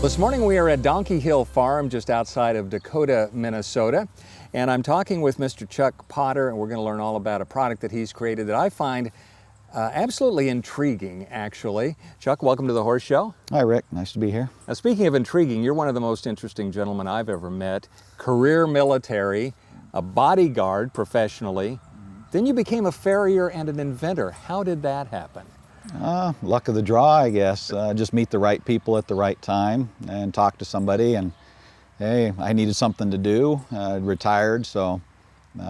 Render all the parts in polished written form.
This morning we are at Donkey Hill Farm just outside of Dakota, Minnesota, and I'm talking with Mr. Chuck Potter, and we're going to learn all about a product that he's created that I find absolutely intriguing, actually. Chuck, welcome to the Horse Show. Hi, Rick. Nice to be here. Now, speaking of intriguing, you're one of the most interesting gentlemen I've ever met. Career military, a bodyguard professionally. Then you became a farrier and an inventor. How did that happen? Luck of the draw, I guess. Just meet the right people at the right time and talk to somebody, and hey, I needed something to do. I'd retired, so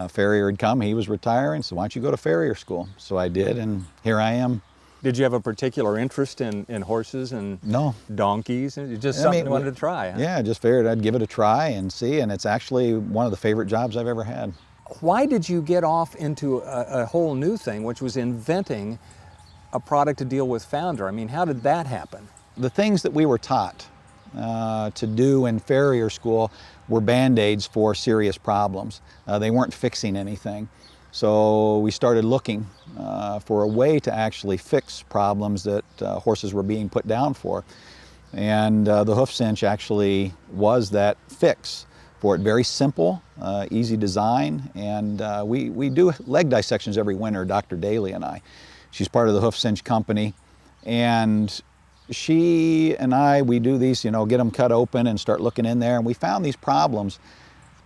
farrier had come. He was retiring, so why don't you go to farrier school? So I did, and here I am. Did you have a particular interest in horses and No. donkeys? Just something you wanted to try, huh? Yeah, I just figured I'd give it a try and see, and it's actually one of the favorite jobs I've ever had. Why did you get off into a whole new thing, which was inventing a product to deal with founder? I mean, how did that happen? The things that we were taught to do in farrier school were Band-Aids for serious problems. They weren't fixing anything. So we started looking for a way to actually fix problems that horses were being put down for. And the hoofcinch actually was that fix for it. Very simple, easy design, and we do leg dissections every winter, Dr. Daly and I. She's part of the hoofcinch company, and she and I, we do these, get them cut open and start looking in there, and we found these problems.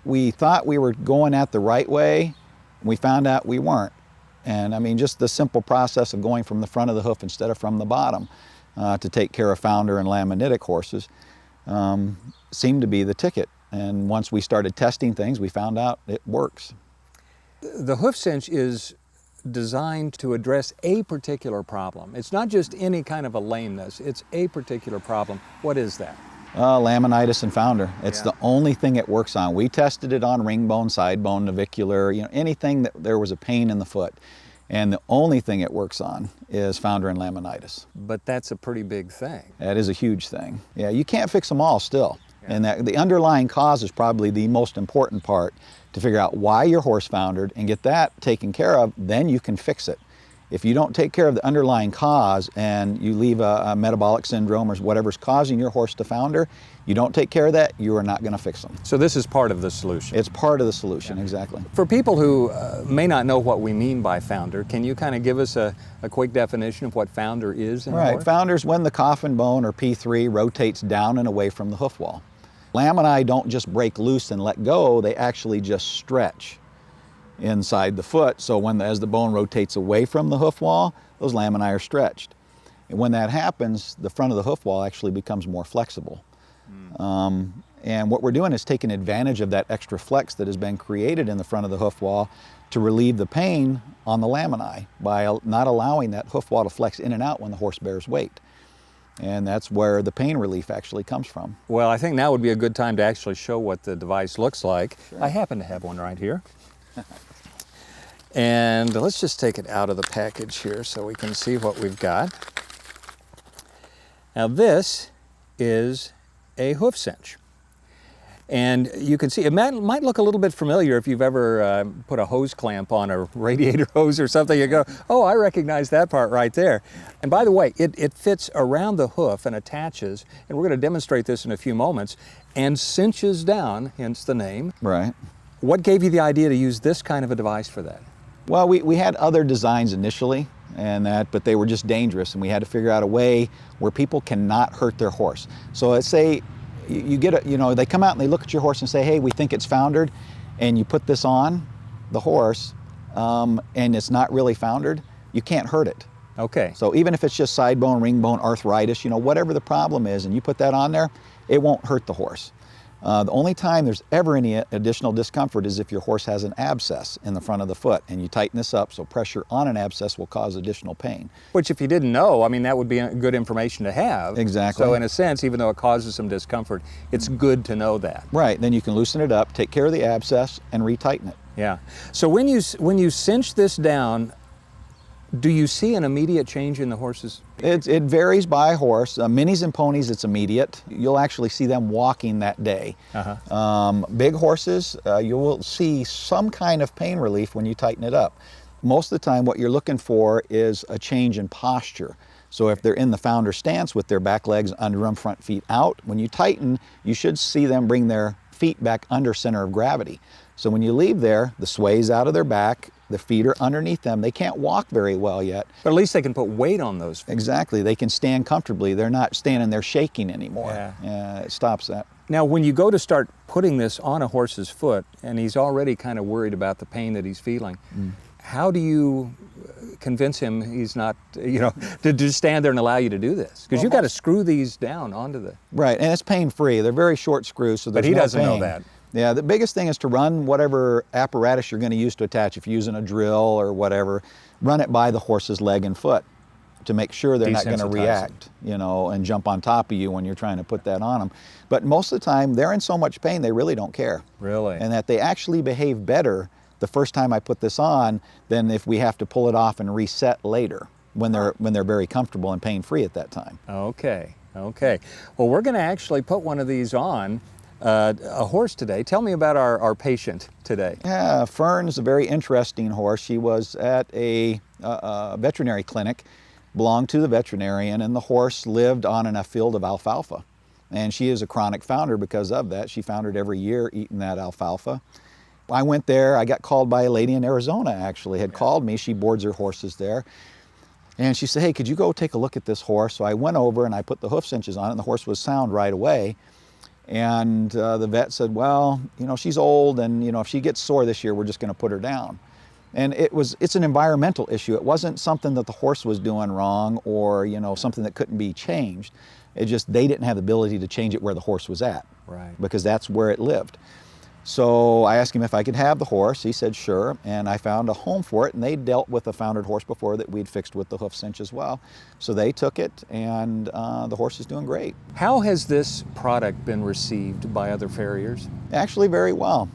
We thought we were going at the right way, and we found out we weren't. And I mean, just the simple process of going from the front of the hoof instead of from the bottom to take care of founder and laminitic horses seemed to be the ticket. And once we started testing things, we found out it works. The hoofcinch is designed to address a particular problem. It's not just any kind of a lameness, it's a particular problem. What is that? Laminitis and founder. It's the only thing it works on. We tested it on ring bone, side bone, navicular, anything that there was a pain in the foot. And the only thing it works on is founder and laminitis. But that's a pretty big thing. That is a huge thing. Yeah, you can't fix them all still. Yeah. And the underlying cause is probably the most important part, to figure out why your horse foundered and get that taken care of, then you can fix it. If you don't take care of the underlying cause and you leave a metabolic syndrome or whatever's causing your horse to founder, you don't take care of that, you are not going to fix them. So this is part of the solution? It's part of the solution, exactly. For people who may not know what we mean by founder, can you kind of give us a quick definition of what founder is in a horse? Founder's when the coffin bone, or P3, rotates down and away from the hoof wall. Lamini don't just break loose and let go, they actually just stretch inside the foot. So as the bone rotates away from the hoof wall, those lamini are stretched. And when that happens, the front of the hoof wall actually becomes more flexible. And what we're doing is taking advantage of that extra flex that has been created in the front of the hoof wall to relieve the pain on the lamini by not allowing that hoof wall to flex in and out when the horse bears weight. And that's where the pain relief actually comes from. Well, I think now would be a good time to actually show what the device looks like. Sure. I happen to have one right here. And let's just take it out of the package here so we can see what we've got. Now this is a hoof cinch. And you can see, it might look a little bit familiar if you've ever put a hose clamp on a radiator hose or something. You go, oh, I recognize that part right there. And by the way, it fits around the hoof and attaches, and we're going to demonstrate this in a few moments, and cinches down, hence the name. Right. What gave you the idea to use this kind of a device for that? Well, we had other designs initially, but they were just dangerous, and we had to figure out a way where people cannot hurt their horse. So let's say you get they come out and they look at your horse and say, hey, we think it's foundered, and you put this on the horse and it's not really foundered, you can't hurt it. Okay. So even if it's just side bone, ring bone, arthritis, whatever the problem is, and you put that on there, it won't hurt the horse. The only time there's ever any additional discomfort is if your horse has an abscess in the front of the foot, and you tighten this up, so pressure on an abscess will cause additional pain. Which, if you didn't know, I mean, that would be good information to have. Exactly. So in a sense, even though it causes some discomfort, it's good to know that. Right, then you can loosen it up, take care of the abscess, and retighten it. Yeah. So when you cinch this down, do you see an immediate change in the horse's behavior? It varies by horse. Minis and ponies, it's immediate. You'll actually see them walking that day. Big horses, you will see some kind of pain relief when you tighten it up. Most of the time, what you're looking for is a change in posture. So if they're in the founder stance with their back legs under them, front feet out, when you tighten, you should see them bring their feet back under center of gravity. So when you leave there, the sway's out of their back, the feet are underneath them. They can't walk very well yet. But at least they can put weight on those feet. Exactly. They can stand comfortably. They're not standing there shaking anymore. Yeah. It stops that. Now, when you go to start putting this on a horse's foot, and he's already kind of worried about the pain that he's feeling, how do you convince him he's not, to just stand there and allow you to do this? Because you've got to screw these down onto the... Right, and it's pain-free. They're very short screws, so there's But he no doesn't know pain. that. Yeah, the biggest thing is to run whatever apparatus you're going to use to attach. If you're using a drill or whatever, run it by the horse's leg and foot to make sure they're not going to Desensitize react, and jump on top of you when you're trying to put that on them. But most of the time, they're in so much pain, they really don't care. Really? And that they actually behave better the first time I put this on than if we have to pull it off and reset later when they're very comfortable and pain-free at that time. Okay, okay. Well, we're going to actually put one of these on a horse today. Tell me about our patient today. Yeah, Fern's a very interesting horse. She was at a veterinary clinic, belonged to the veterinarian, and the horse lived on a field of alfalfa. And she is a chronic founder because of that. She foundered every year eating that alfalfa. I went there. I got called by a lady in Arizona, actually, had called me. She boards her horses there. And she said, hey, could you go take a look at this horse? So I went over and I put the hoof cinches on it, and the horse was sound right away. And the vet said, well, she's old, and if she gets sore this year, we're just going to put her down. And it's an environmental issue. It wasn't something that the horse was doing wrong or something that couldn't be changed. It just they didn't have the ability to change it where the horse was at, Right. because that's where it lived. So I asked him if I could have the horse. He said sure, and I found a home for it, and they dealt with a foundered horse before that we'd fixed with the hoof cinch as well. So they took it, and the horse is doing great. How has this product been received by other farriers? Actually very well.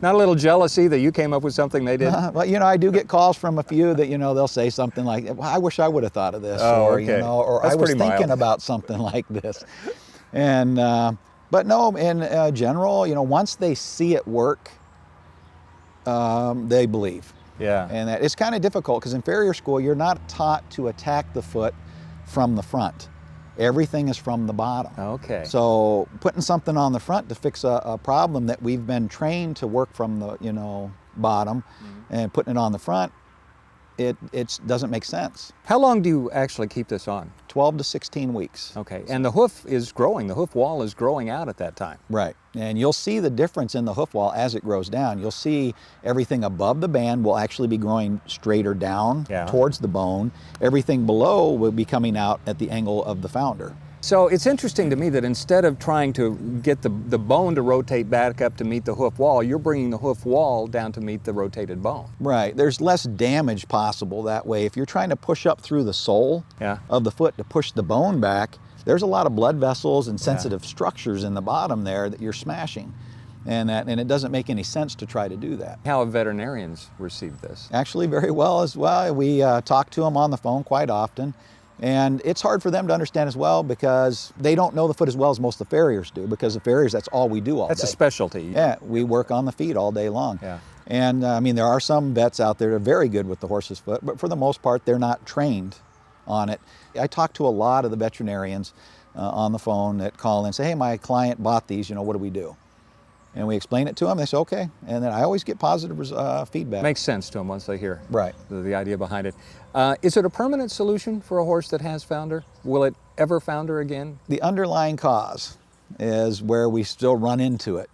Not a little jealousy that you came up with something they did? But I do get calls from a few that they'll say something like, well, I wish I would have thought of this, or okay. or That's I was pretty mild. thinking about something like this. And but no, in general, once they see it work, they believe. Yeah. And that it's kind of difficult because in farrier school, you're not taught to attack the foot from the front. Everything is from the bottom. Okay. So putting something on the front to fix a problem that we've been trained to work from the bottom, and putting it on the front, it doesn't make sense. How long do you actually keep this on? 12 to 16 weeks. Okay. And the hoof is growing. The hoof wall is growing out at that time. Right. And you'll see the difference in the hoof wall as it grows down. You'll see everything above the band will actually be growing straighter down towards the bone. Everything below will be coming out at the angle of the founder. So it's interesting to me that instead of trying to get the bone to rotate back up to meet the hoof wall, you're bringing the hoof wall down to meet the rotated bone. Right. There's less damage possible that way. If you're trying to push up through the sole of the foot to push the bone back, there's a lot of blood vessels and sensitive structures in the bottom there that you're smashing. And it doesn't make any sense to try to do that. How have veterinarians received this? Actually very well as well. We talk to them on the phone quite often. And it's hard for them to understand as well because they don't know the foot as well as most of the farriers do, because the farriers, that's all we do all day. That's a specialty. Yeah, we work on the feet all day long. Yeah. And there are some vets out there that are very good with the horse's foot, but for the most part, they're not trained on it. I talk to a lot of the veterinarians on the phone that call in and say, hey, my client bought these, what do we do? And we explain it to them, they say, okay. And then I always get positive feedback. Makes sense to them once they hear Right. the idea behind it. Is it a permanent solution for a horse that has founder? Will it ever founder again? The underlying cause is where we still run into it,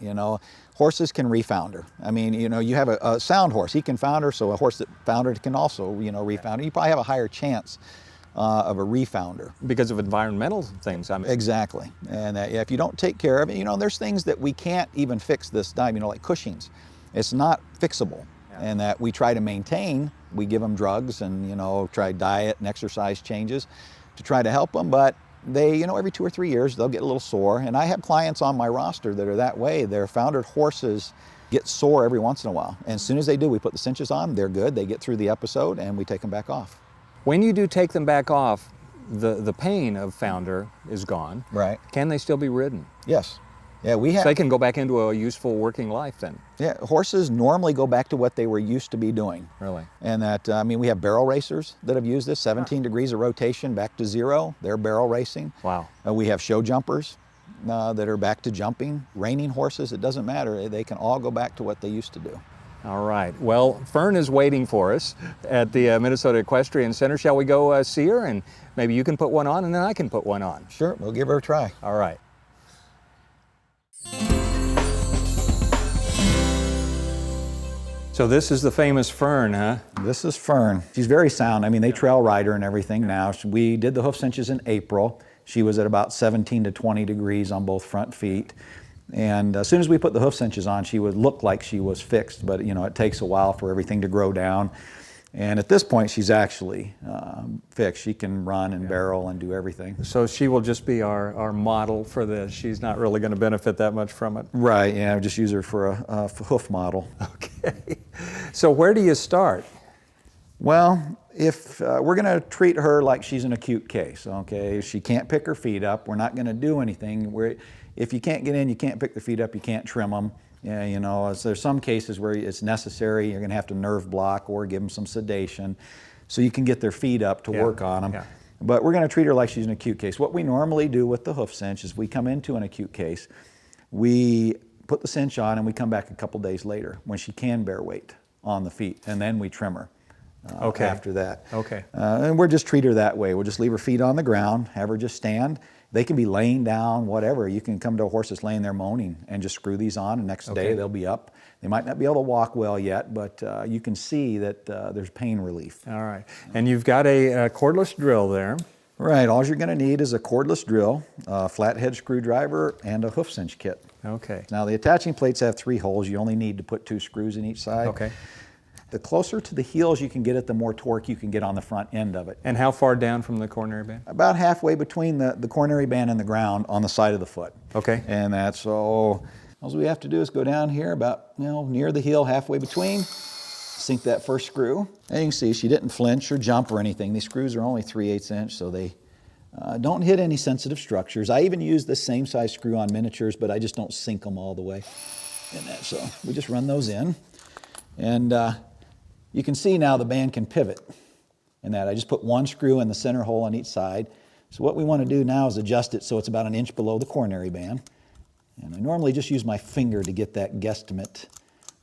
Horses can refounder. You have a sound horse, he can founder, so a horse that foundered can also, refounder. You probably have a higher chance of a refounder. Because of environmental things. Exactly. And if you don't take care of it, there's things that we can't even fix this time, like Cushing's. It's not fixable. And that we try to maintain. We give them drugs and, try diet and exercise changes to try to help them. But they, every 2 or 3 years, they'll get a little sore. And I have clients on my roster that are that way. Their foundered horses get sore every once in a while. And as soon as they do, we put the cinches on, they're good. They get through the episode and we take them back off. When you do take them back off, the pain of founder is gone. Right. Can they still be ridden? Yes. Yeah, we So have. they can go back into a useful working life then. Yeah, horses normally go back to what they were used to be doing. Really? And that, I mean, we have barrel racers that have used this, 17 degrees of rotation back to zero. They're barrel racing. Wow. We have show jumpers that are back to jumping. Reining horses, it doesn't matter. They can all go back to what they used to do. All right. Well, Fern is waiting for us at the Minnesota Equestrian Center. Shall we go see her, and maybe you can put one on and then I can put one on? Sure, we'll give her a try. All right. So this is the famous Fern, huh? This is Fern. She's very sound. I mean, they trail ride her and everything now. We did the hoof cinches in April. She was at about 17 to 20 degrees on both front feet. And as soon as we put the hoof cinches on, she would look like she was fixed, but you know, it takes a while for everything to grow down. And at this point, she's actually fixed. She can run and barrel and do everything. So she will just be our model for this. She's not really going to benefit that much from it. Right, yeah, just use her for a hoof model. Okay. So where do you start? Well, if we're going to treat her like she's an acute case, okay? If she can't pick her feet up, we're not going to do anything. If you can't get in, you can't pick the feet up, you can't trim them. Yeah, you know, there's some cases where it's necessary. You're going to have to nerve block or give them some sedation so you can get their feet up to work on them. Yeah. But we're going to treat her like she's an acute case. What we normally do with the hoof cinch is we come into an acute case, we put the cinch on, and we come back a couple days later when she can bear weight on the feet, and then we trim her. After that. Okay. And we'll just treat her that way. We'll just leave her feet on the ground, have her just stand. They can be laying down, whatever. You can come to a horse that's laying there moaning and just screw these on, and next day they'll be up. They might not be able to walk well yet, but you can see that there's pain relief. All right. And you've got a cordless drill there. Right, all you're going to need is a cordless drill, a flathead screwdriver, and a hoof cinch kit. Okay. Now the attaching plates have 3 holes. You only need to put 2 screws in each side. Okay. The closer to the heels you can get it, the more torque you can get on the front end of it. And how far down from the coronary band? About halfway between the coronary band and the ground on the side of the foot. Okay. And that's all we have to do is go down here about, you know, near the heel, halfway between, sink that first screw. And you can see she didn't flinch or jump or anything. These screws are only 3/8 inch, so they don't hit any sensitive structures. I even use the same size screw on miniatures, but I just don't sink them all the way in that. So we just run those in. And you can see now the band can pivot in that. I just put 1 screw in the center hole on each side. So what we want to do now is adjust it so it's about 1 inch below the coronary band. And I normally just use my finger to get that guesstimate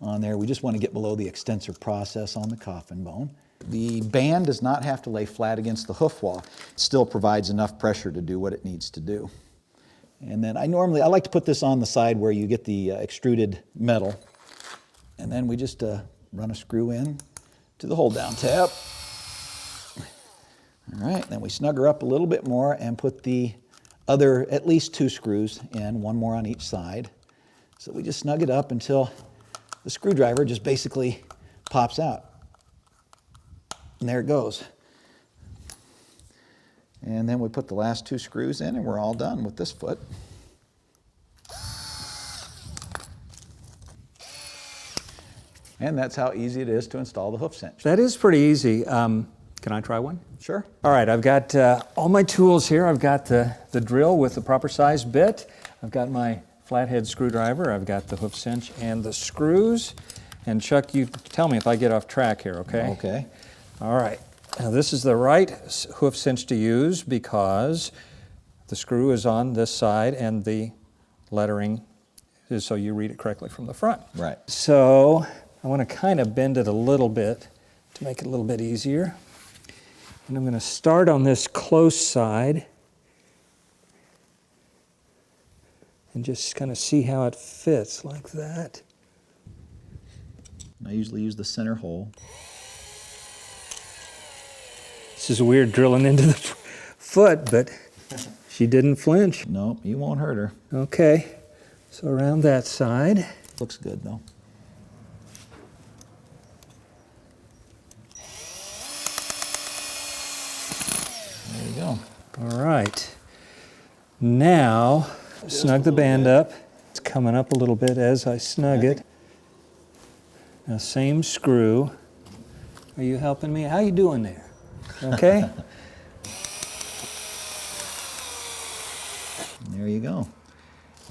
on there. We just want to get below the extensor process on the coffin bone. The band does not have to lay flat against the hoof wall. It still provides enough pressure to do what it needs to do. And then I like to put this on the side where you get the extruded metal. And then we just run a screw in to the hold down tab. All right, then we snug her up a little bit more and put the other, at least 2 screws in, 1 more on each side. So we just snug it up until the screwdriver just basically pops out. And there it goes. And then we put the last 2 screws in and we're all done with this foot. And that's how easy it is to install the hoof cinch. That is pretty easy. Can I try one? Sure. All right, I've got all my tools here. I've got the drill with the proper size bit. I've got my flathead screwdriver. I've got the hoof cinch and the screws. And Chuck, you tell me if I get off track here, okay? Okay. All right. Now this is the right hoof cinch to use because the screw is on this side and the lettering is so you read it correctly from the front. Right. So I want to kind of bend it a little bit to make it a little bit easier. And I'm going to start on this close side and just kind of see how it fits like that. I usually use the center hole. This is weird drilling into the foot, but she didn't flinch. Nope, you won't hurt her. Okay, so around that side. Looks good though. There you go. All right. Now, snug the band up. It's coming up a little bit as I snug it. Now, same screw. Are you helping me? How you doing there? Okay? There you go.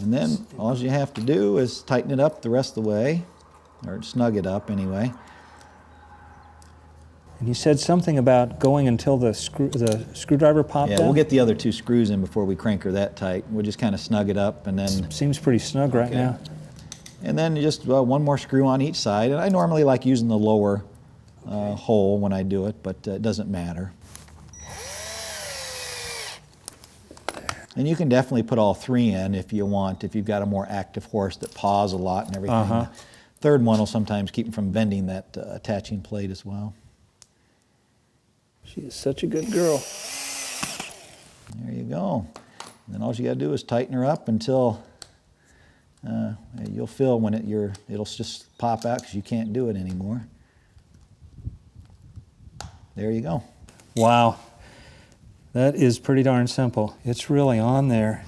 And then all you have to do is tighten it up the rest of the way, or snug it up anyway. And you said something about going until the screwdriver popped out? Yeah, we'll get the other 2 screws in before we crank her that tight. We'll just kind of snug it up and then... Seems pretty snug right now. And then just 1 more screw on each side. And I normally like using the lower hole when I do it, but it doesn't matter. And you can definitely put all 3 in if you want, if you've got a more active horse that paws a lot and everything. The third one will sometimes keep him from bending that attaching plate as well. She is such a good girl. There you go. And then all you got to do is tighten her up until you'll feel when it'll just pop out because you can't do it anymore. There you go. Wow. That is pretty darn simple. It's really on there.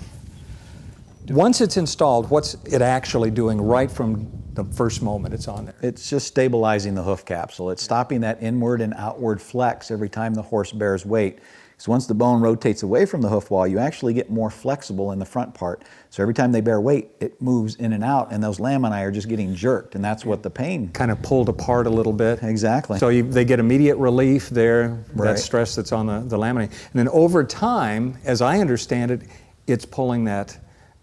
Once it's installed, what's it actually doing right from the first moment it's on there? It's just stabilizing the hoof capsule. It's stopping that inward and outward flex every time the horse bears weight. So once the bone rotates away from the hoof wall, you actually get more flexible in the front part. So every time they bear weight, it moves in and out, and those lamini are just getting jerked, and that's what the pain... Kind of pulled apart a little bit. Exactly. So they get immediate relief there, Right. that stress that's on the lamini. And then over time, as I understand it, it's pulling that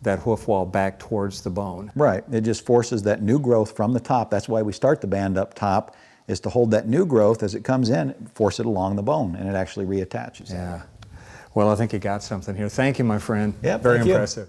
hoof wall back towards the bone. Right. It just forces that new growth from the top. That's why we start the band up top, is to hold that new growth as it comes in, force it along the bone, and it actually reattaches. Yeah. Well, I think you got something here. Thank you, my friend. Yep, Very thank you. impressive.